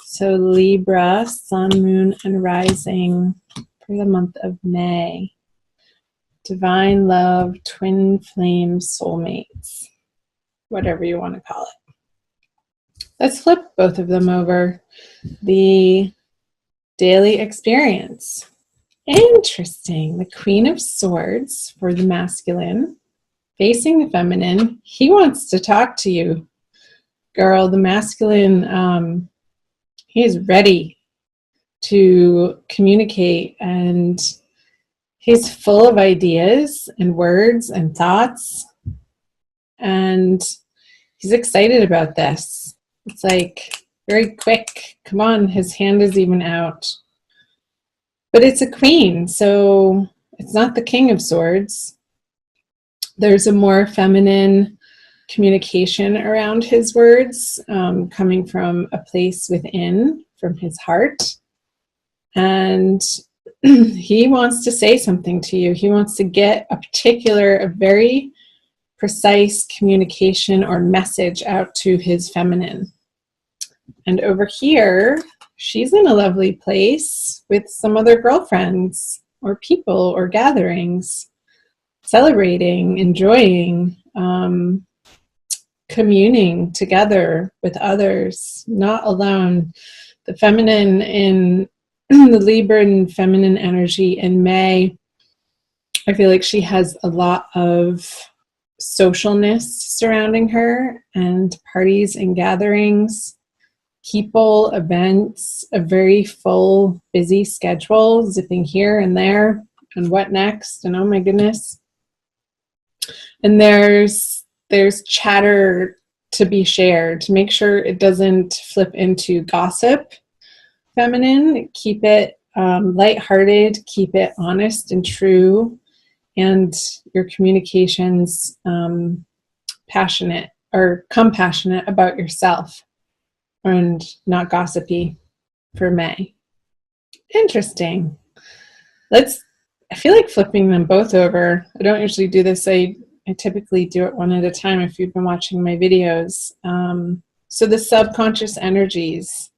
So Libra, sun, moon, and rising for the month of May. Divine love, twin flame, soulmates, whatever you want to call it. Let's flip both of them over. The daily experience. Interesting. The Queen of Swords for the masculine, facing the feminine. He wants to talk to you, girl. The masculine, he is ready to communicate, and he's full of ideas and words and thoughts, and he's excited about this. It's like very quick. Come on, his hand is even out. But it's a queen, so it's not the King of Swords. There's a more feminine communication around his words, coming from a place within, from his heart. And he wants to say something to you. He wants to get a very precise communication or message out to his feminine. And over here, she's in a lovely place with some other girlfriends or people or gatherings, celebrating, enjoying, communing together with others, not alone. The feminine in the Libra and feminine energy in May, I feel like she has a lot of socialness surrounding her, and parties and gatherings, people, events, a very full, busy schedule, zipping here and there, and what next, and oh my goodness. And there's chatter to be shared, to make sure it doesn't flip into gossip. Feminine, keep it lighthearted, keep it honest and true, and your communications passionate or compassionate about yourself, and not gossipy for May. Interesting. I feel like flipping them both over. I don't usually do this. I typically do it one at a time if you've been watching my videos. So the subconscious energies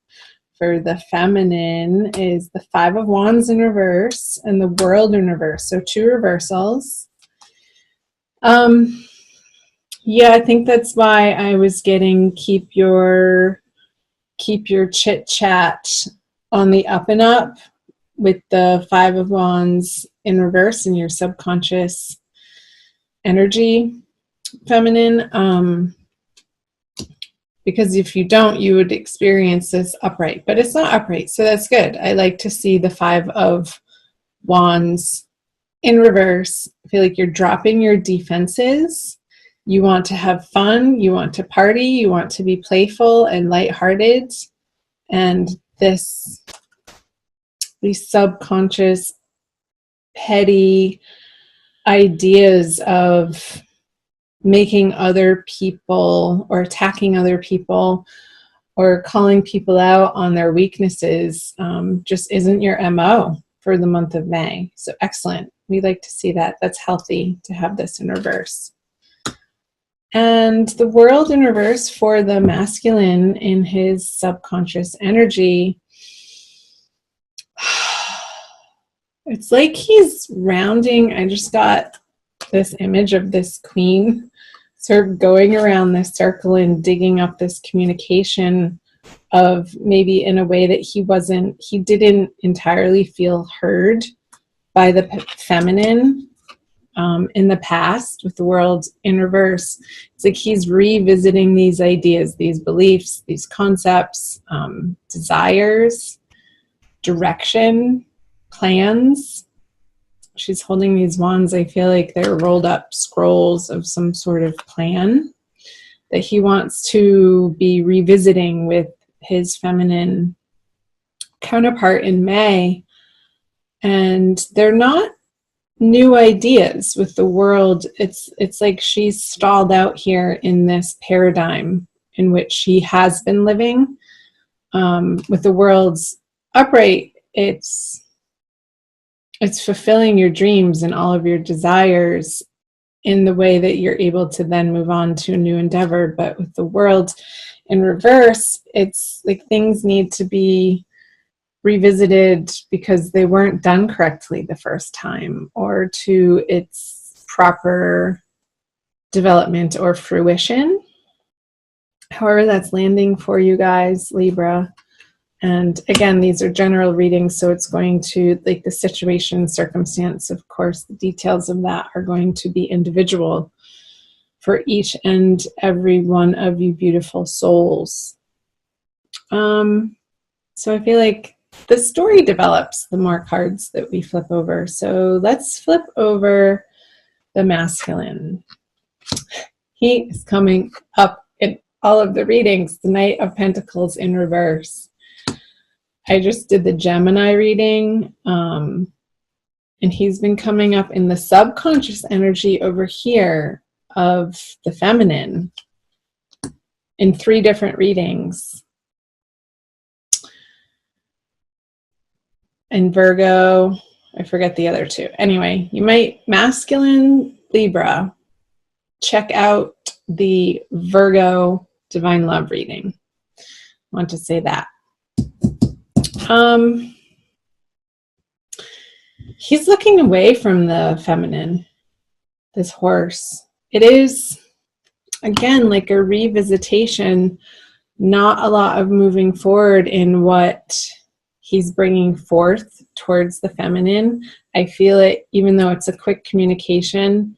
for the feminine is the Five of Wands in reverse and the World in reverse. So two reversals. Yeah, I think that's why I was getting keep your chit chat on the up and up with the Five of Wands in reverse in your subconscious energy, feminine. Because if you don't, you would experience this upright, but it's not upright, so that's good. I like to see the Five of Wands in reverse. I feel like you're dropping your defenses. You want to have fun, you want to party, you want to be playful and lighthearted, and these subconscious, petty ideas of making other people or attacking other people or calling people out on their weaknesses just isn't your MO for the month of May. So excellent. We like to see that. That's healthy to have this in reverse. And the World in reverse for the masculine in his subconscious energy. It's like he's rounding. I just got this image of this queen sort of going around this circle and digging up this communication of maybe in a way that he didn't entirely feel heard by the feminine in the past with the World in reverse. It's like he's revisiting these ideas, these beliefs, these concepts, desires, direction, plans. She's holding these wands. I feel like they're rolled up scrolls of some sort of plan that he wants to be revisiting with his feminine counterpart in May. And they're not new ideas with the World. It's like she's stalled out here in this paradigm in which she has been living. With the World's upright, it's fulfilling your dreams and all of your desires in the way that you're able to then move on to a new endeavor. But with the World, in reverse, it's like things need to be revisited because they weren't done correctly the first time, or to its proper development or fruition. However that's landing for you guys, Libra. And again, these are general readings, so it's going to, like, the situation, circumstance, of course, the details of that are going to be individual for each and every one of you beautiful souls. So I feel like the story develops the more cards that we flip over. So let's flip over the masculine. He is coming up in all of the readings, the Knight of Pentacles in reverse. I just did the Gemini reading, and he's been coming up in the subconscious energy over here of the feminine in 3 different readings. And Virgo, I forget the other 2. Anyway, you might, masculine Libra, check out the Virgo Divine Love reading. I want to say that. He's looking away from the feminine, this horse. It is, again, like a revisitation, not a lot of moving forward in what he's bringing forth towards the feminine. I feel it, even though it's a quick communication,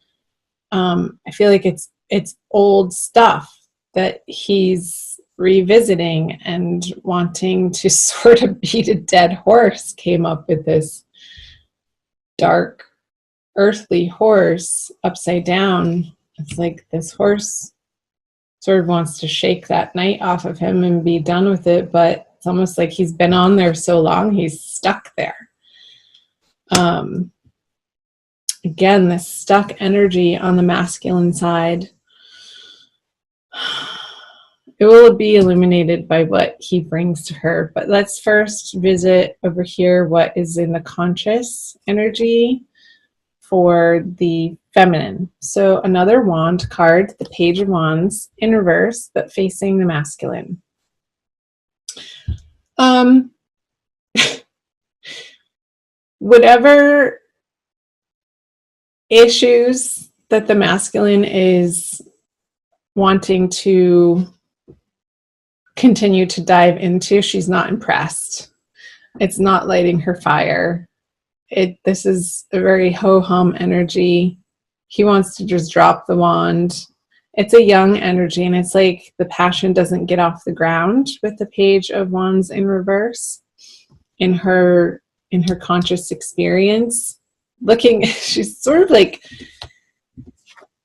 I feel like it's old stuff that he's revisiting and wanting to sort of beat a dead horse. Came up with this dark earthly horse upside down. It's like this horse sort of wants to shake that knight off of him and be done with it, but it's almost like he's been on there so long, he's stuck there. Again, this stuck energy on the masculine side. It will be illuminated by what he brings to her. But let's first visit over here what is in the conscious energy for the feminine. So another wand card, the Page of Wands in reverse, but facing the masculine. Whatever issues that the masculine is wanting to continue to dive into, she's not impressed. It's not lighting her fire. This is a very ho-hum energy. He wants to just drop the wand. It's a young energy, and it's like the passion doesn't get off the ground with the Page of Wands in reverse in her conscious experience. She's sort of like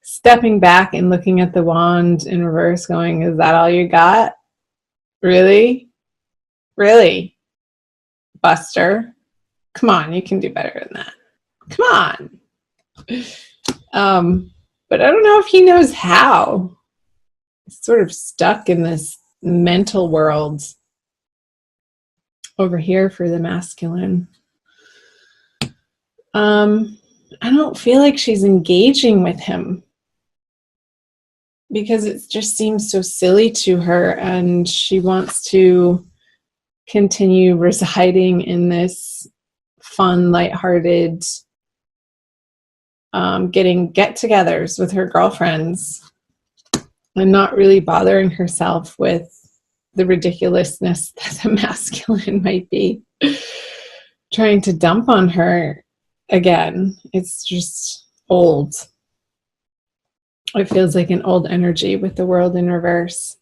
stepping back and looking at the wand in reverse going, is that all you got? Really? Really? Buster? Come on, you can do better than that. Come on. But I don't know if he knows how. He's sort of stuck in this mental world over here for the masculine. I don't feel like she's engaging with him because it just seems so silly to her, and she wants to continue residing in this fun, lighthearted, getting get-togethers with her girlfriends and not really bothering herself with the ridiculousness that the masculine might be trying to dump on her again. It's just old. It feels like an old energy with the world in reverse.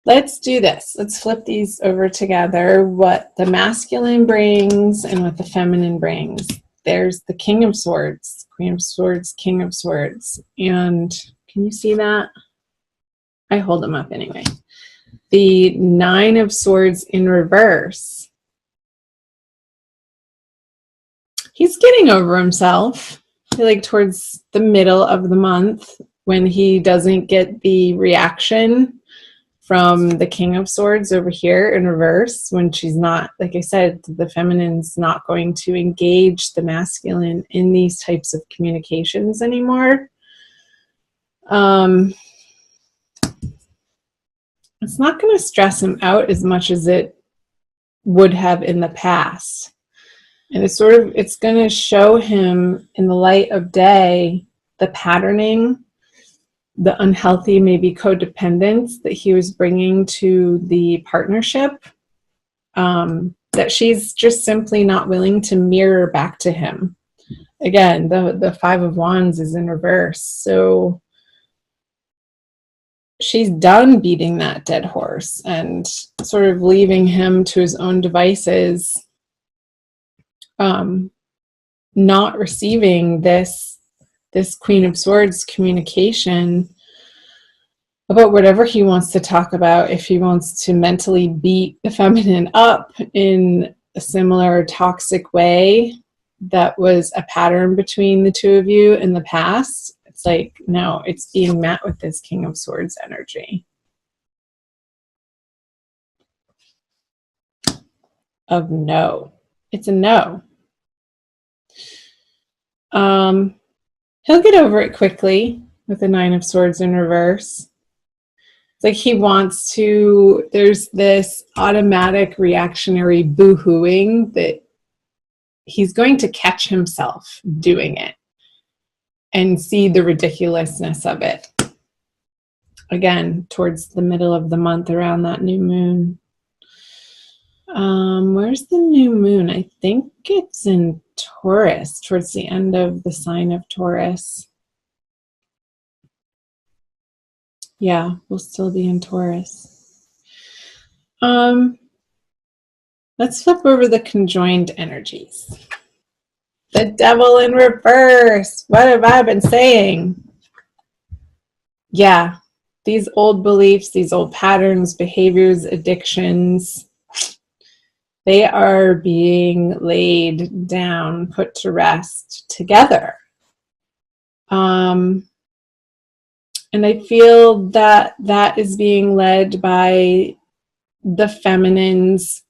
Let's do this. Let's flip these over together. What the masculine brings and what the feminine brings. There's the King of Swords, Queen of Swords, King of Swords. And can you see that? I hold them up anyway. The Nine of Swords in reverse. He's getting over himself. I feel like towards the middle of the month when he doesn't get the reaction from the King of Swords over here in reverse, when she's not, like I said, the feminine's not going to engage the masculine in these types of communications anymore. it's not going to stress him out as much as it would have in the past. And it's going to show him in the light of day the patterning, the unhealthy, maybe codependence that he was bringing to the partnership, that she's just simply not willing to mirror back to him. Again, the Five of Wands is in reverse. So she's done beating that dead horse and sort of leaving him to his own devices, not receiving this Queen of Swords communication about whatever he wants to talk about. If he wants to mentally beat the feminine up in a similar toxic way that was a pattern between the two of you in the past, it's like, no, it's being met with this King of Swords energy of no. It's a no. He'll get over it quickly with the Nine of Swords in reverse. It's like he wants to, there's this automatic reactionary boo-hooing that he's going to catch himself doing it and see the ridiculousness of it. Again, towards the middle of the month, around that new moon. Where's the new moon? I think it's in Taurus, towards the end of the sign of Taurus. Yeah, we'll still be in Taurus. Let's flip over the conjoined energies. The Devil in reverse. What have I been saying? Yeah, these old beliefs, these old patterns, behaviors, addictions, they are being laid down, put to rest together. And I feel that that is being led by the feminine's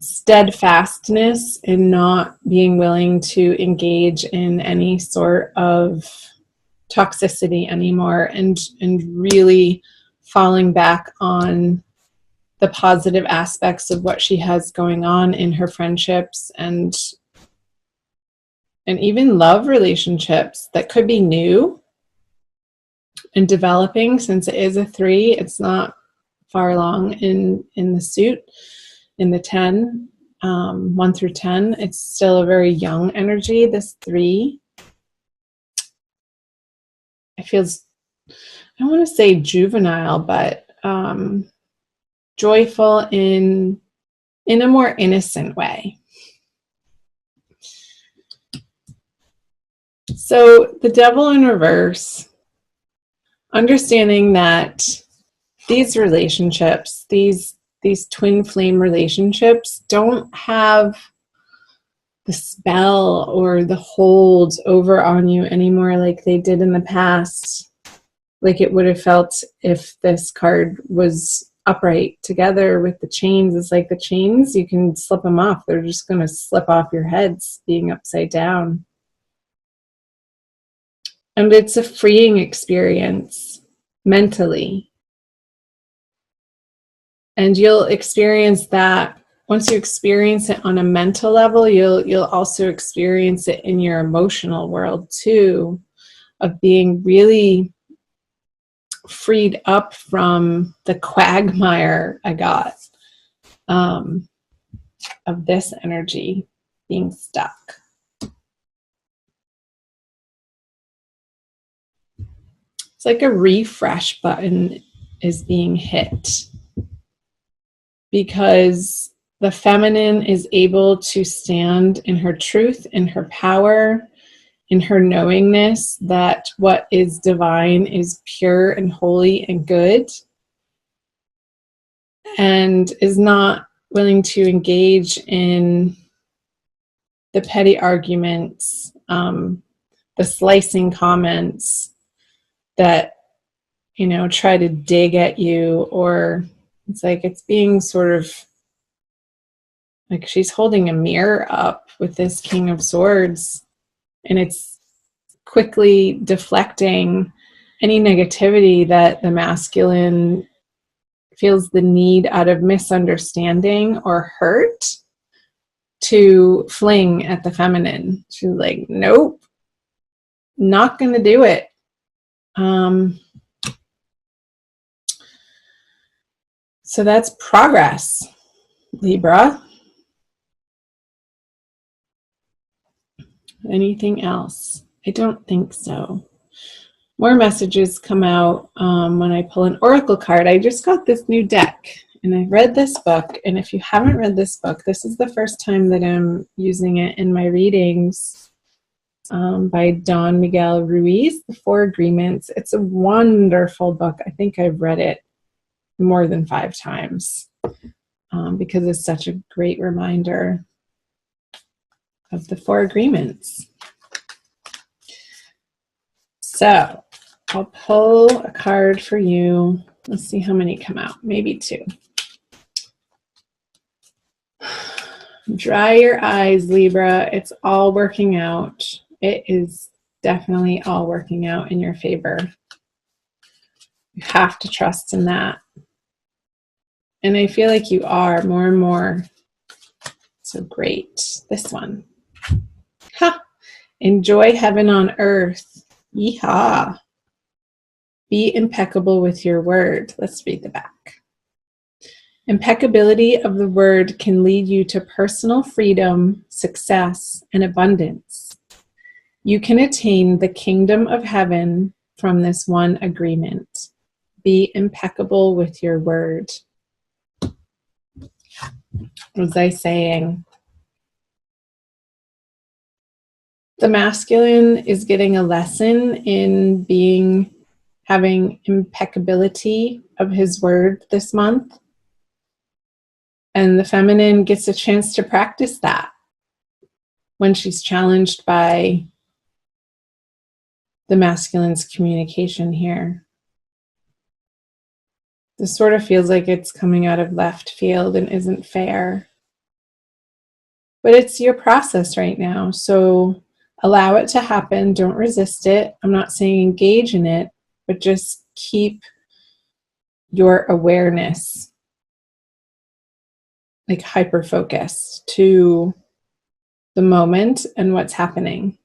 steadfastness in not being willing to engage in any sort of toxicity anymore, and really falling back on the positive aspects of what she has going on in her friendships and even love relationships that could be new and developing. Since it is a 3, it's not far along in the suit, in the 10, 1 through 10. It's still a very young energy, this 3. It feels, I don't want to say juvenile, but joyful in a more innocent way. So the Devil in reverse, understanding that these relationships, these twin flame relationships, don't have the spell or the hold over on you anymore like they did in the past, like it would have felt if this card was upright together with the chains. It's like the chains, you can slip them off. They're just going to slip off your heads being upside down. And it's a freeing experience mentally. And you'll experience that. Once you experience it on a mental level, you'll also experience it in your emotional world too, of being really freed up from the quagmire I got of this energy being stuck. It's like a refresh button is being hit, because the feminine is able to stand in her truth, in her power, in her knowingness that what is divine is pure and holy and good, and is not willing to engage in the petty arguments, the slicing comments that, you know, try to dig at you. Or it's like it's being sort of like she's holding a mirror up with this King of Swords, and it's quickly deflecting any negativity that the masculine feels the need out of misunderstanding or hurt to fling at the feminine. She's like, nope, not going to do it. So that's progress, Libra. Anything else? I don't think so. More messages come out when I pull an oracle card. I just got this new deck and I read this book. And if you haven't read this book, this is the first time that I'm using it in my readings, by Don Miguel Ruiz, The Four Agreements. It's a wonderful book. I think I've read it more than 5 times because it's such a great reminder of the 4 agreements. So I'll pull a card for you. Let's see how many come out. Maybe 2. Dry your eyes, Libra. It's all working out. It is definitely all working out in your favor. You have to trust in that. And I feel like you are more and more. So great. This one. Ha! Enjoy heaven on earth. Yeehaw. Be impeccable with your word. Let's read the back. Impeccability of the word can lead you to personal freedom, success, and abundance. You can attain the kingdom of heaven from this one agreement. Be impeccable with your word. What was I saying? The masculine is getting a lesson in having impeccability of his word this month. And the feminine gets a chance to practice that when she's challenged by the masculine's communication here. This sort of feels like it's coming out of left field and isn't fair. But it's your process right now, so allow it to happen. Don't resist it. I'm not saying engage in it, but just keep your awareness like hyper-focused to the moment and what's happening.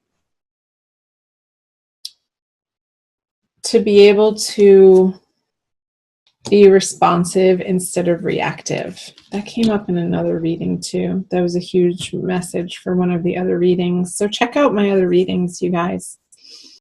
To be able to be responsive instead of reactive. That came up in another reading too. That was a huge message for one of the other readings. So check out my other readings, you guys.